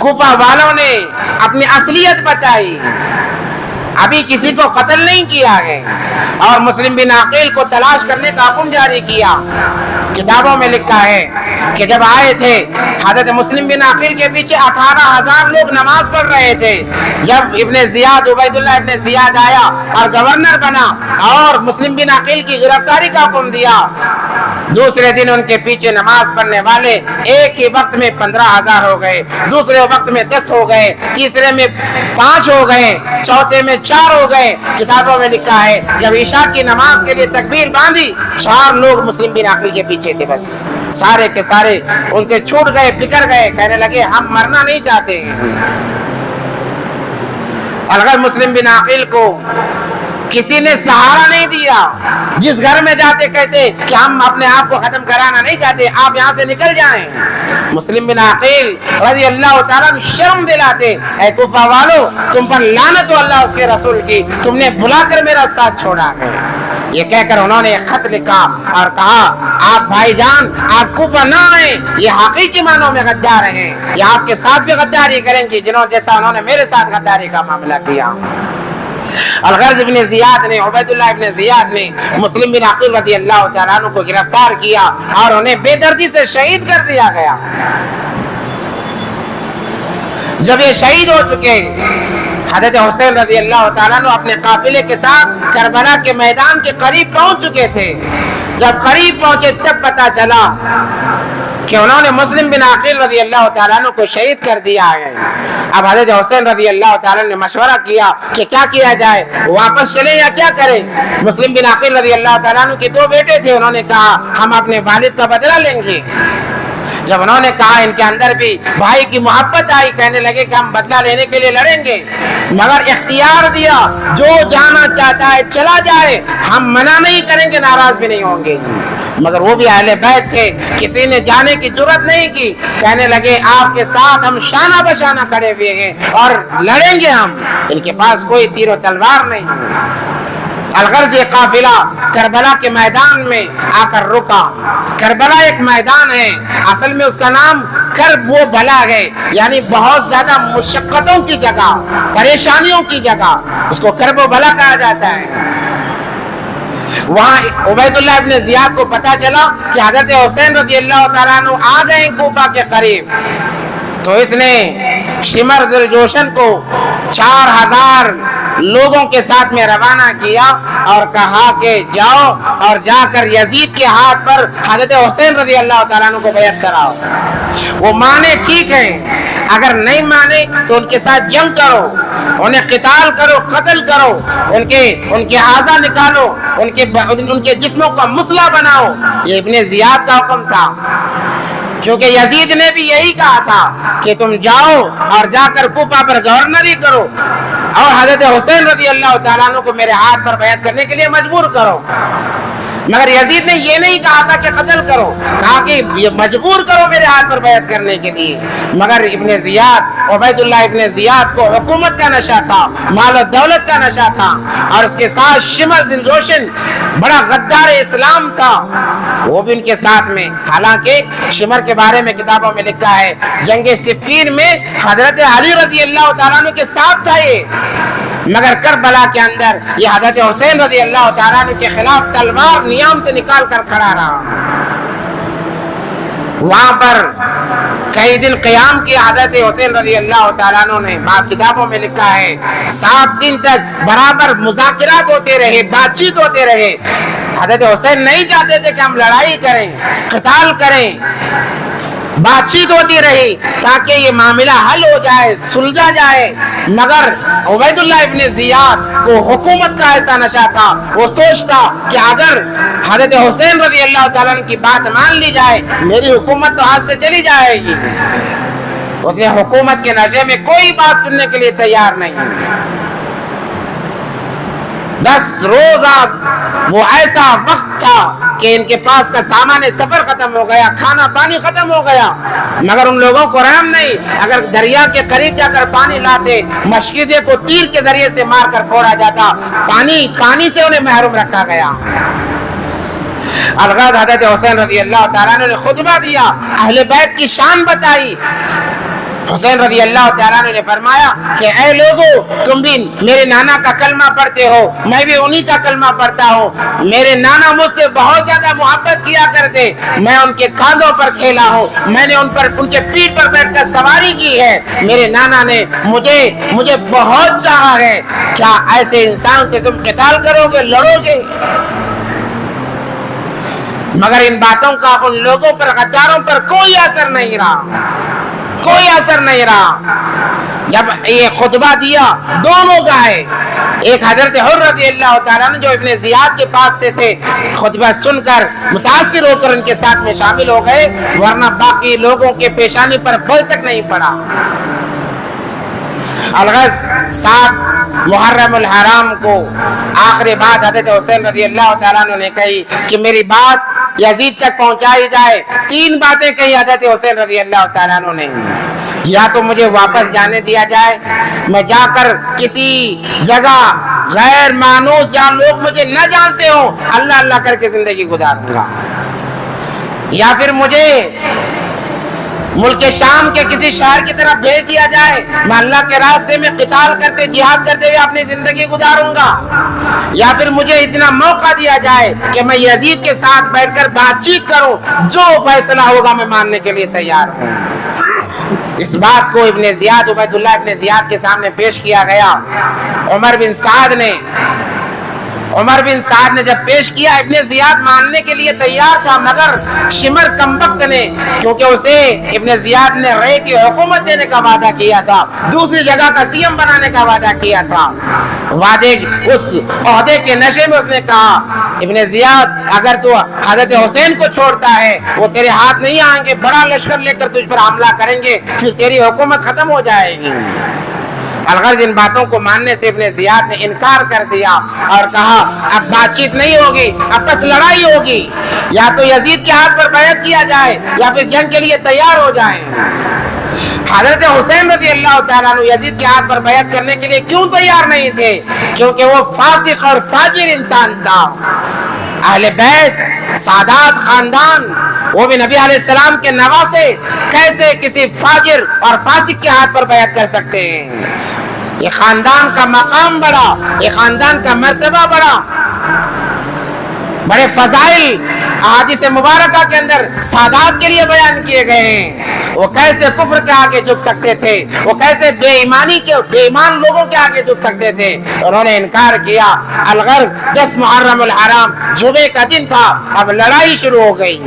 کوفہ والوں نے اپنی اصلیت بتائی، ابھی کسی کو قتل نہیں کیا ہے، اور مسلم بن عقیل کو تلاش کرنے کا حکم جاری کیا۔ کتابوں میں لکھا ہے کہ جب آئے تھے حضرت مسلم بن عقیل کے پیچھے 18,000 لوگ نماز پڑھ رہے تھے، جب ابن زیاد، عبید اللہ ابن زیاد آیا اور گورنر بنا اور مسلم بن عقیل کی گرفتاری کا حکم دیا، دوسرے دن ان کے پیچھے نماز پڑھنے والے ایک ہی وقت میں 15,000 ہو گئے، دوسرے وقت میں 10 ہو گئے، تیسرے میں 5 ہو گئے، چوتھے میں 4 ہو گئے۔ کتابوں میں لکھا ہے جب عشاء کی نماز کے لیے تکبیر باندھی، 4 لوگ مسلم بن عقیل کے پیچھے تھے، بس سارے کے سارے ان سے چھوٹ گئے، بکھر گئے، کہنے لگے ہم مرنا نہیں چاہتے ہیں۔ الغرض مسلم بن عقیل کو کسی نے سہارا نہیں دیا، جس گھر میں جاتے کہتے کہ ہم اپنے آپ کو ختم کرانا نہیں چاہتے، آپ یہاں سے نکل جائیں۔ مسلم بن عقیل رضی اللہ تعالیٰ شرم دلاتے، اے کوفہ والو تم پر لعنت ہو اللہ اس کے رسول کی، تم نے بلا کر میرا ساتھ چھوڑا ہے۔ یہ کہہ کر انہوں نے ایک خط لکھا اور کہا آپ بھائی جان آپ کوفہ نہ آئیں، یہ حقیقی معنوں میں غدار ہیں، یہ آپ کے ساتھ بھی غداری کریں گے جنہوں جیسا انہوں نے میرے ساتھ غداری کا معاملہ کیا۔ الغرض ابن زیاد نے، عبید اللہ ابن زیاد نے مسلم بن عقیل رضی اللہ تعالیٰ عنہ کو گرفتار کیا اور انہیں بے دردی سے شہید کر دیا گیا۔ جب یہ شہید ہو چکے، حضرت حسین رضی اللہ تعالیٰ عنہ اپنے قافلے کے ساتھ کربلا کے میدان کے قریب پہنچ چکے تھے۔ جب قریب پہنچے تب پتا چلا کہ انہوں نے مسلم بن عقیل رضی اللہ تعالیٰ عنہ کو شہید کر دیا ہے۔ اب حضرت حسین رضی اللہ تعالیٰ نے مشورہ کیا کہ کیا کیا جائے، واپس چلیں یا کیا کریں۔ مسلم بن عقیل رضی اللہ تعالیٰ عنہ کے 2 بیٹے تھے، انہوں نے کہا ہم اپنے والد کا بدلہ لیں گے۔ جب انہوں نے کہا ان کے اندر بھی بھائی کی محبت آئی، کہنے لگے کہ ہم بدلہ لینے کے لیے لڑیں گے، مگر اختیار دیا جو جانا چاہتا ہے چلا جائے، ہم منع نہیں کریں گے، ناراض بھی نہیں ہوں گے۔ مگر وہ بھی اہل بیت تھے، کسی نے جانے کی جرات نہیں کی، کہنے لگے آپ کے ساتھ ہم شانہ بشانہ کھڑے ہوئے ہیں اور لڑیں گے ہم، ان کے پاس کوئی تیر و تلوار نہیں۔ الغرض یہ قافلہ کربلا کے میدان میں آ کر رکا۔ کربلا ایک میدان ہے، اصل میں اس کا نام کرب و بلا ہے، یعنی بہت زیادہ مشقتوں کی جگہ، پریشانیوں کی جگہ، اس کو کرب و بلا کہا جاتا ہے۔ وہاں عبید اللہ ابن زیاد کو پتا چلا کہ حضرت حسین رضی اللہ تعالیٰ عنہ آ گئے کوفہ کے قریب، تو اس نے شمر ذی الجوشن کو 4000 لوگوں کے ساتھ میں روانہ کیا اور کہا کہ جاؤ اور جا کر یزید کے ہاتھ پر حضرت حسین رضی اللہ تعالیٰ عنہ کو بیعت کراؤ۔ وہ مانے ٹھیک ہے، اگر نہیں مانے تو ان کے ساتھ جنگ کرو، انہیں قتال کرو، قتل کرو، ان کے اعضاء نکالو، ان کے جسموں کا مسلح بناؤ۔ یہ ابن زیاد کا حکم تھا، کیونکہ یزید نے بھی یہی کہا تھا کہ تم جاؤ اور جا کر کوفہ پر گورنری کرو اور حضرت حسین رضی اللہ تعالیٰ عنہ کو میرے ہاتھ پر بیعت کرنے کے لیے مجبور کرو۔ مگر یزید نے یہ نہیں کہا تھا کہ قتل کرو، کہا کہ یہ مجبور کرو میرے ہاتھ پر بیعت کرنے کے لیے۔ مگر ابن زیاد، عبید اللہ ابن زیاد کو حکومت کا نشہ تھا، مال و دولت کا نشہ تھا، اور اس کے ساتھ شمر ذی الجوشن بڑا غدار اسلام تھا، وہ بھی ان کے ساتھ میں۔ حالانکہ شمر کے بارے میں کتابوں میں لکھا ہے جنگ صفین میں حضرت علی رضی اللہ تعالیٰ عنہ کے ساتھ تھا یہ، مگر کربلا کے اندر یہ حضرت حسین رضی اللہ تعالیٰ عنہ کے خلاف تلوار نیام سے نکال کر کھڑا رہا۔ وہاں پر کئی دن قیام کیا حضرت حسین رضی اللہ تعالیٰ عنہ نے۔ بعض کتابوں میں لکھا ہے 7 دن تک برابر مذاکرات ہوتے رہے، بات چیت ہوتے رہے۔ حضرت حسین نہیں چاہتے تھے کہ ہم لڑائی کریں، قتال کریں، بات چیت ہوتی رہی تاکہ یہ معاملہ حل ہو جائے، سلجھا جائے۔ مگر عبید اللہ ابن زیاد کو حکومت کا ایسا نشہ تھا، وہ سوچتا کہ اگر حضرت حسین رضی اللہ تعالیٰ عنہ کی بات مان لی جائے میری حکومت تو ہاتھ سے چلی جائے گی۔ اس نے حکومت کے نشے میں کوئی بات سننے کے لیے تیار نہیں۔ 10 روزہ وہ ایسا وقت تھا کہ ان کے پاس کا سامان سفر ختم ہو گیا، کھانا پانی ختم ہو گیا، مگر ان لوگوں کو رحم نہیں۔ اگر دریا کے قریب جا کر پانی لاتے، مشکیزے کو تیر کے ذریعے سے مار کر پھوڑا جاتا، پانی سے انہیں محروم رکھا گیا۔ الغرض حضرت حسین رضی اللہ تعالیٰ عنہ نے خطبہ دیا، اہل بیت کی شان بتائی۔ حسین رضی اللہ تعالیٰ عنہ نے فرمایا کہ اے لوگو، تم بھی میرے نانا کا کلمہ پڑھتے ہو، میں بھی انہی کا کلمہ پڑھتا ہوں۔ میرے نانا مجھ سے بہت زیادہ محبت کیا کرتے، میں ان کے کاندھوں پر کھیلا ہوں، میں نے ان کے پیٹھ پر بیٹھ کر سواری کی ہے۔ میرے نانا نے مجھے بہت چاہا ہے، کیا ایسے انسان سے تم قتال کرو گے، لڑو گے؟ مگر ان باتوں کا ان لوگوں پر، غداروں پر کوئی اثر نہیں رہا، کوئی اثر نہیں رہا۔ جب یہ خطبہ دیا دونوں گائے، ایک حضرت حر رضی اللہ تعالیٰ عنہ جو ابن زیاد کے پاس سے تھے، خطبہ سن کر متاثر ہو کر ان کے ساتھ میں شامل ہو گئے، ورنہ باقی لوگوں کے پیشانی پر بل تک نہیں پڑا۔ الغرض 7 محرم الحرام کو آخری بات حضرت حسین رضی اللہ تعالیٰ عنہ نے کہی کہ میری بات یزید تک پہنچائی جائے۔ 3 باتیں کہی حضرت حسین رضی اللہ تعالیٰ عنہ نے، یا تو مجھے واپس جانے دیا جائے، میں جا کر کسی جگہ غیر مانوس جہاں لوگ مجھے نہ جانتے ہوں اللہ اللہ کر کے زندگی گزاروں گا، یا پھر مجھے ملک شام کے کسی شہر کی طرف بھیج دیا جائے، میں اللہ کے راستے میں قتال کرتے، جہاد کرتے ہوئے اپنی زندگی گزاروں گا، یا پھر مجھے اتنا موقع دیا جائے کہ میں یزید کے ساتھ بیٹھ کر بات چیت کروں، جو فیصلہ ہوگا میں ماننے کے لیے تیار ہوں۔ اس بات کو ابن زیاد، عبید اللہ ابن زیاد کے سامنے پیش کیا گیا۔ عمر بن سعد نے جب پیش کیا، ابن زیاد ماننے کے لیے تیار تھا، مگر شمر کمبخت نے، کیونکہ اسے ابن زیاد نے رے کی حکومت دینے کا وعدہ کیا تھا، دوسری جگہ کا سی ایم بنانے کا وعدہ کیا تھا، اس عہدے کے نشے میں اس نے کہا ابن زیاد اگر تو حضرت حسین کو چھوڑتا ہے وہ تیرے ہاتھ نہیں آئیں گے، بڑا لشکر لے کر تجھ پر حملہ کریں گے، پھر تیری حکومت ختم ہو جائے گی۔ الغرض ان باتوں کو ماننے سے ابن زیاد نے انکار کر دیا اور کہا اب بات چیت نہیں ہوگی، اب بس لڑائی ہوگی، یا تو یزید کے ہاتھ پر بیعت کیا جائے یا پھر جنگ کے لیے تیار ہو جائیں۔ حضرت حسین رضی اللہ تعالیٰ عنہ یزید کے ہاتھ پر بیعت کرنے کے لیے کیوں تیار نہیں تھے؟ کیونکہ وہ فاسق اور فاجر انسان تھا۔ اہل بیت سادات خاندان، وہ بھی نبی علیہ السلام کے نواسے، کیسے کسی فاجر اور فاسق کے ہاتھ پر بیعت کر سکتے ہیں؟ یہ خاندان کا مقام بڑا، یہ خاندان کا مرتبہ بڑا، بڑے فضائل احادیث مبارکہ کے اندر سادات کے لیے بیان کیے گئے ہیں۔ وہ کیسے کفر کے آگے جھک سکتے تھے، وہ کیسے بے ایمان لوگوں کے آگے جھک سکتے تھے؟ انہوں نے انکار کیا۔ الغرض 10 محرم الحرام جمعے کا دن تھا، اب لڑائی شروع ہو گئی۔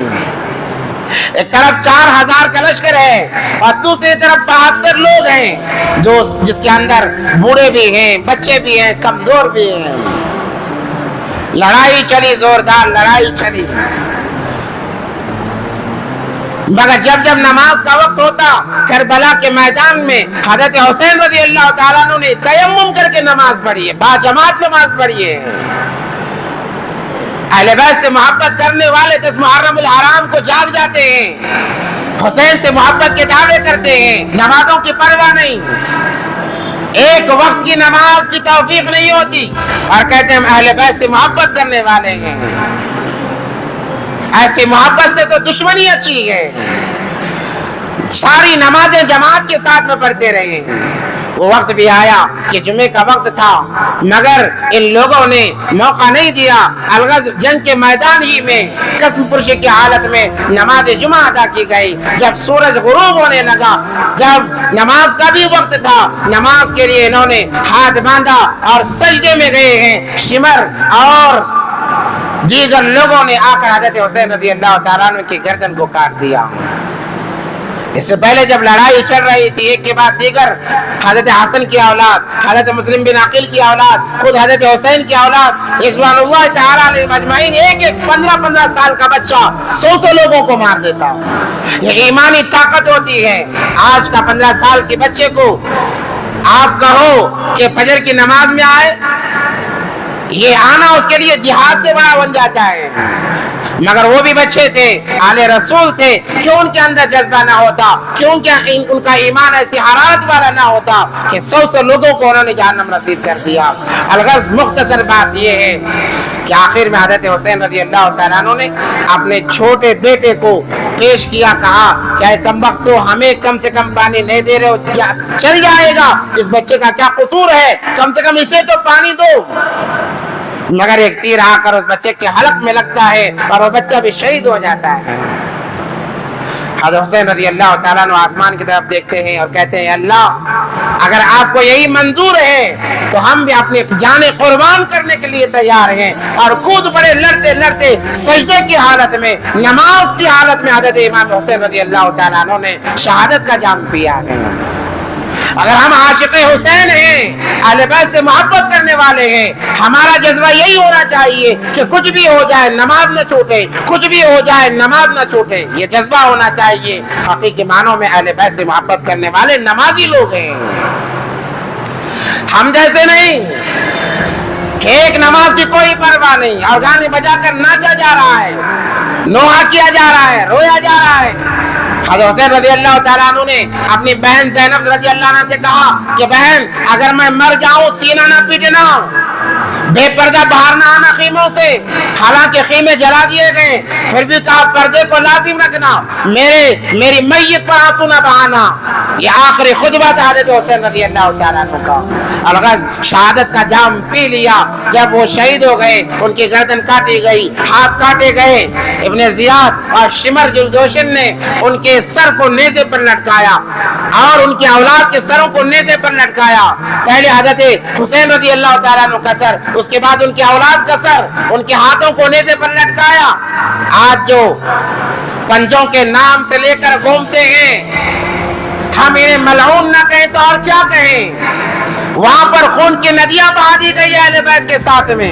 ایک طرف 4000 کا لشکر ہے اور دوسری طرف 72 لوگ ہیں، جس کے اندر بوڑھے بھی ہیں، بچے بھی ہیں، کمزور بھی ہیں۔ لڑائی چلی، زوردار لڑائی چلی، مگر جب نماز کا وقت ہوتا کربلا کے میدان میں حضرت حسین رضی اللہ تعالیٰ عنہ نے تیمم کر کے نماز پڑھی ہے، با جماعت نماز پڑھی ہے۔ اہل بیت سے محبت کرنے والے 10 محرم الحرام کو جاگ جاتے ہیں، حسین سے محبت کے دعوے کرتے ہیں، نمازوں کی پرواہ نہیں، ایک وقت کی نماز کی توفیق نہیں ہوتی، اور کہتے ہیں ہم اہل بیت سے محبت کرنے والے ہیں۔ ایسی محبت سے تو دشمنی اچھی ہے۔ ساری نمازیں جماعت کے ساتھ میں پڑھتے رہے ہیں۔ وہ وقت بھی آیا کہ جمعے کا وقت تھا، مگر ان لوگوں نے موقع نہیں دیا۔ الغرض جنگ کے میدان ہی میں قسم پرشی کی حالت میں نماز جمعہ ادا کی گئی۔ جب سورج غروب ہونے لگا، جب نماز کا بھی وقت تھا، نماز کے لیے انہوں نے ہاتھ باندھا اور سجدے میں گئے ہیں۔ شمر اور دیگر لوگوں نے آ کر حضرت حسین رضی اللہ تعالیٰ عنہ کی گردن کو کاٹ دیا۔ اس سے پہلے جب لڑائی چل رہی تھی، ایک کے بعد دیگر حضرت حسن کی اولاد، حضرت مسلم بن عقیل کی اولاد، خود حضرت حسین کی اولاد، رضوان اللہ تعالیٰ علیہم اجمعین، ایک 15 سال کا بچہ 100 لوگوں کو مار دیتا۔ یہ ایمانی طاقت ہوتی ہے۔ آج کا 15 سال کے بچے کو آپ کہو کہ فجر کی نماز میں آئے، یہ آنا اس کے لیے جہاد سے بڑا بن جاتا ہے۔ مگر وہ بھی بچے تھے، آل رسول تھے، کیوں ان کے اندر جذبہ نہ ہوتا؟ کیوں ان کا ایمان ایسی حرارت والا نہ ہوتا کہ 100 لوگوں کو انہوں نے جہنم رسید کر دیا؟ الغرض مختصر بات یہ ہے کہ آخر میں حضرت حسین رضی اللہ تعالیٰ عنہ نے اپنے چھوٹے بیٹے کو پیش کیا، کہا کہ اے کمبختو، ہمیں کم سے کم پانی نہیں دے رہے ہو، چل جائے گا، اس بچے کا کیا قصور ہے، کم سے کم اسے تو پانی دو۔ مگر ایک تیر آ کر اس بچے کے حلق میں لگتا ہے اور وہ بچہ بھی شہید ہو جاتا ہے۔ حضرت حسین رضی اللہ تعالیٰ عنہ آسمان کی طرف دیکھتے ہیں اور کہتے ہیں اللہ اگر آپ کو یہی منظور ہے تو ہم بھی اپنی جانیں قربان کرنے کے لیے تیار ہیں۔ اور کود پڑے لڑتے لڑتے سجدے کی حالت میں، نماز کی حالت میں حضرت امام حسین رضی اللہ تعالیٰ عنہ نے شہادت کا جام پیا ہے۔ اگر ہم عاشق حسین ہیں، اہل بیت سے محبت کرنے والے ہیں، ہمارا جذبہ یہی ہونا چاہیے کہ کچھ بھی ہو جائے نماز نہ چھوٹے، کچھ بھی ہو جائے نماز نہ چھوٹے۔ یہ جذبہ ہونا چاہیے۔ حقیقی معنوں میں اہل بیت سے محبت کرنے والے نمازی لوگ ہیں، ہم جیسے نہیں کہ ایک نماز کی کوئی پرواہ نہیں اور گانے بجا کر ناچا جا رہا ہے، نوحہ کیا جا رہا ہے، رویا جا رہا ہے۔ حضرت حسین رضی اللہ تعالیٰ عنہ نے اپنی بہن زینب رضی اللہ عنہ سے کہا کہ بہن اگر میں مر جاؤں سینہ نہ پیٹنا، بے پردہ باہر نہ آنا خیموں سے۔ حالانکہ خیمے جلا دیے گئے، پھر بھی کہا پردے کو لازم رکھنا، میری میت پر آنسو نہ بہانا۔ یہ آخری خطبہ تھا حضرت حسین رضی اللہ تعالیٰ عنہ کا۔ الغرض شہادت کا جام پی لیا۔ جب وہ شہید ہو گئے، ان کی گردن کاٹی گئی، ہاتھ کاٹے گئے، ابن زیاد اور شمر جلدوشن نے ان کے سر کو نیزے پر لٹکایا اور ان کی اولاد کے سروں کو نیزے پر لٹکایا۔ پہلے حضرت حسین رضی اللہ تعالیٰ عنہ کا سر، اس کے بعد ان کی اولاد کا سر، ان کے ہاتھوں کو نیزے پر لٹکایا۔ آج جو پنجوں کے نام سے لے کر گھومتے ہیں، ہم انہیں ملعون نہ کہیں تو اور کیا کہیں؟ وہاں پر خون کی ندیاں بہا دی گئی اہل بیت کے ساتھ میں،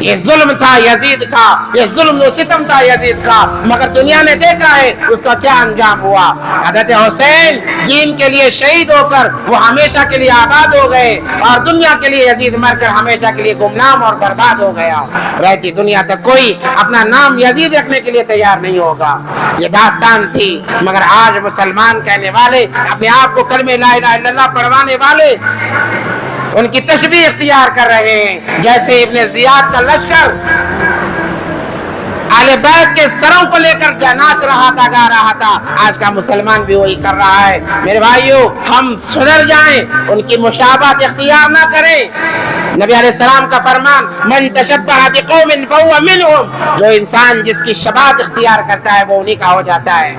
یہ ظلم تھا یزید کا، یہ ظلم و ستم تھا یزید کا، مگر دنیا نے دیکھا ہے اس کا کیا انجام ہوا۔ حضرت حسین دین کے لیے شہید ہو کر وہ ہمیشہ کے لیے آباد ہو گئے، اور دنیا کے لیے یزید مر کر ہمیشہ کے لیے گمنام اور برباد ہو گیا۔ رہتی دنیا تک کوئی اپنا نام یزید رکھنے کے لیے تیار نہیں ہوگا۔ یہ داستان تھی، مگر آج مسلمان کہنے والے، اپنے آپ کو کلمہ لا الہ الا اللہ پڑھوانے والے، ان کی تشبیہ اختیار کر رہے ہیں جیسے ابن زیاد کا لشکر اہل بیت کے سروں کو لے کر ناچ رہا تھا، گا رہا تھا۔ آج کا مسلمان بھی وہی کر رہا ہے۔ میرے بھائیو، ہم سدھر جائیں، ان کی مشابہت اختیار نہ کریں۔ نبی علیہ السلام کا فرمان، من تشبہ بقوم فہو منہم، جو انسان جس کی شباہت اختیار کرتا ہے وہ انہی کا ہو جاتا ہے۔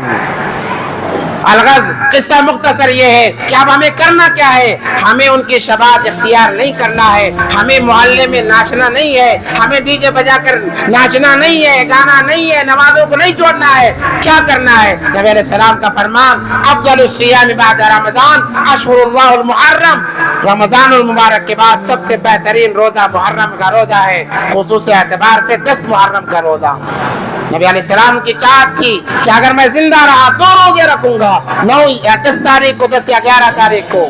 الغرض قصہ مختصر یہ ہے کہ اب ہمیں کرنا کیا ہے، ہمیں ان کی شباہت اختیار نہیں کرنا ہے، ہمیں محلے میں ناچنا نہیں ہے، ہمیں ڈی جے بجا کر ناچنا نہیں ہے، گانا نہیں ہے، نمازوں کو نہیں چھوڑنا ہے۔ کیا کرنا ہے؟ نبی علیہ السلام کا فرمان، افضل الصیام بعد رمضان اشہر اللہ المحرم، رمضان المبارک کے بعد سب سے بہترین روزہ محرم کا روزہ ہے، خصوصی اعتبار سے 10 محرم کا روزہ۔ نبی علیہ السلام کی چاہت تھی کہ اگر میں زندہ رہا 2 روزے رکھوں گا، 9 یا 10 تاریخ کو، 10 یا 11 تاریخ کو۔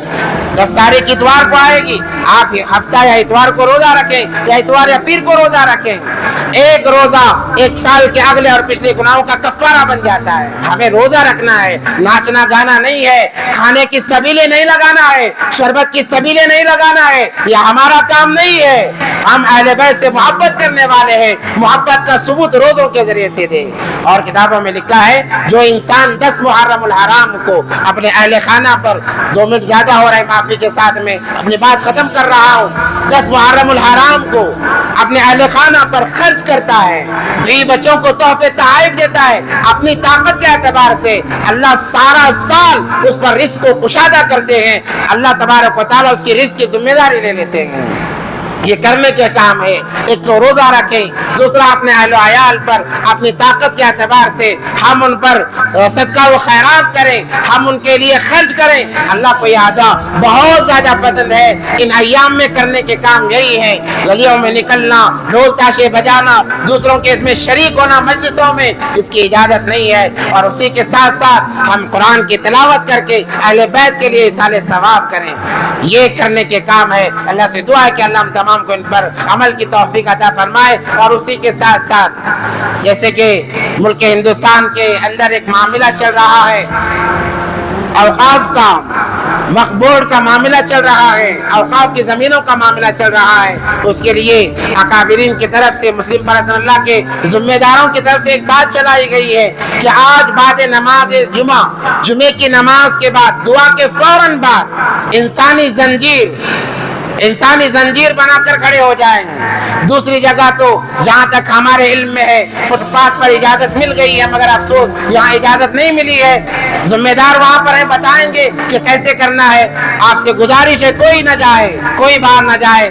10 تاریخ اتوار کو آئے گی، آپ ہفتہ یا اتوار کو روزہ رکھیں، یا اتوار یا پیر کو روزہ رکھیں۔ ایک روزہ 1 سال کے اگلے اور پچھلے گناہوں کا کفارہ بن جاتا ہے۔ ہمیں روزہ رکھنا ہے، ناچنا گانا نہیں ہے، کھانے کی سبیلیں نہیں لگانا ہے، شربت کی سبیلیں نہیں لگانا ہے، یہ ہمارا کام نہیں ہے۔ ہم اہل بیت سے محبت کرنے والے ہیں، محبت کا ثبوت روزوں کے ذریعے سے دیں۔ اور کتابوں میں لکھا ہے، جو انسان 10 محرم الحرام کو اپنے اہل خانہ پر، 2 منٹ زیادہ ہو رہا ہے معافی کے ساتھ میں اپنی بات ختم کر رہا ہوں، 10 محرم الحرام کو اپنے اہل خانہ پر خرچ کرتا ہے، بیوی بچوں کو تحفے تحائف دیتا ہے، اپنی طاقت کے اعتبار سے اللہ سارا سال اس پر رزق کو کشادہ کرتے ہیں۔ اللہ تبارک و تعالیٰ اس کی رزق کی ذمہ داری لے لیتے ہیں۔ یہ کرنے کے کام ہے۔ ایک تو روزہ رکھیں، دوسرا اپنے اہل و عیال پر اپنی طاقت کے اعتبار سے ہم ان پر صدقہ و خیرات کریں، ہم ان کے لیے خرچ کریں۔ اللہ کو یہ ادا بہت زیادہ پسند ہے۔ ان ایام میں کرنے کے کام یہی ہے، گلیوں میں نکلنا، ڈھول تاشے بجانا، دوسروں کے اس میں شریک ہونا مجلسوں میں، اس کی اجازت نہیں ہے۔ اور اسی کے ساتھ ساتھ ہم قرآن کی تلاوت کر کے اہل بیت کے لیے اصال ثواب کریں، یہ کرنے کے کام ہے۔ اللہ سے دعا ہے کہ اللہ ہم تمام کو ان پر عمل کی توفیق عطا فرمائے۔ اور اسی کے ساتھ ساتھ جیسے کہ ملک ہندوستان کے اندر ایک معاملہ چل رہا ہے، اوقاف کا، وقف بورڈ کا معاملہ چل رہا ہے، اوقاف کی زمینوں کا معاملہ چل رہا ہے، اس کے لیے اکابرین کی طرف سے، مسلم پرسنل اللہ کے ذمہ داروں کی طرف سے ایک بات چلائی گئی ہے کہ آج بعد نماز جمعے کی نماز کے بعد، دعا کے فوراً بعد انسانی زنجیر بنا کر کھڑے ہو جائیں۔ دوسری جگہ تو جہاں تک ہمارے علم میں ہے فٹ پاتھ پر اجازت مل گئی ہے، مگر افسوس یہاں اجازت نہیں ملی ہے۔ ذمہ دار وہاں پر ہیں، بتائیں گے کہ کیسے کرنا ہے۔ آپ سے گزارش ہے کوئی نہ جائے، کوئی باہر نہ جائے۔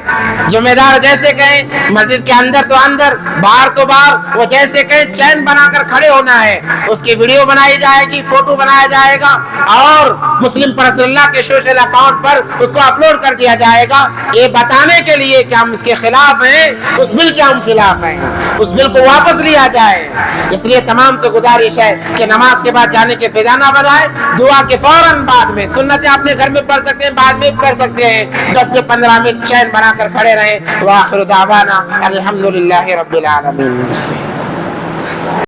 ذمہ دار جیسے کہیں مسجد کے اندر تو اندر، باہر تو باہر، وہ جیسے کہیں چین بنا کر کھڑے ہونا ہے۔ اس کی ویڈیو بنائی جائے گی، فوٹو بنایا جائے گا، اور مسلم پرسنل اللہ کے سوشل اکاؤنٹ پر اس کو اپلوڈ کر دیا جائے گا، یہ بتانے کے لیے کہ ہم اس کے خلاف ہیں، اس بل کے ہم خلاف ہیں، اس بل کو واپس لیا جائے۔ اس لیے تمام سے گزارش ہے کہ نماز کے بعد جانے کے فضا نہ بنائے، دعا کے فوراً بعد میں سنتیں اپنے گھر میں پڑھ سکتے ہیں، بعد میں بھی کر سکتے ہیں، 10 سے 15 منٹ چین بنا کر کھڑے رہیں۔ وآخر دعوانا الحمدللہ رب العالمین۔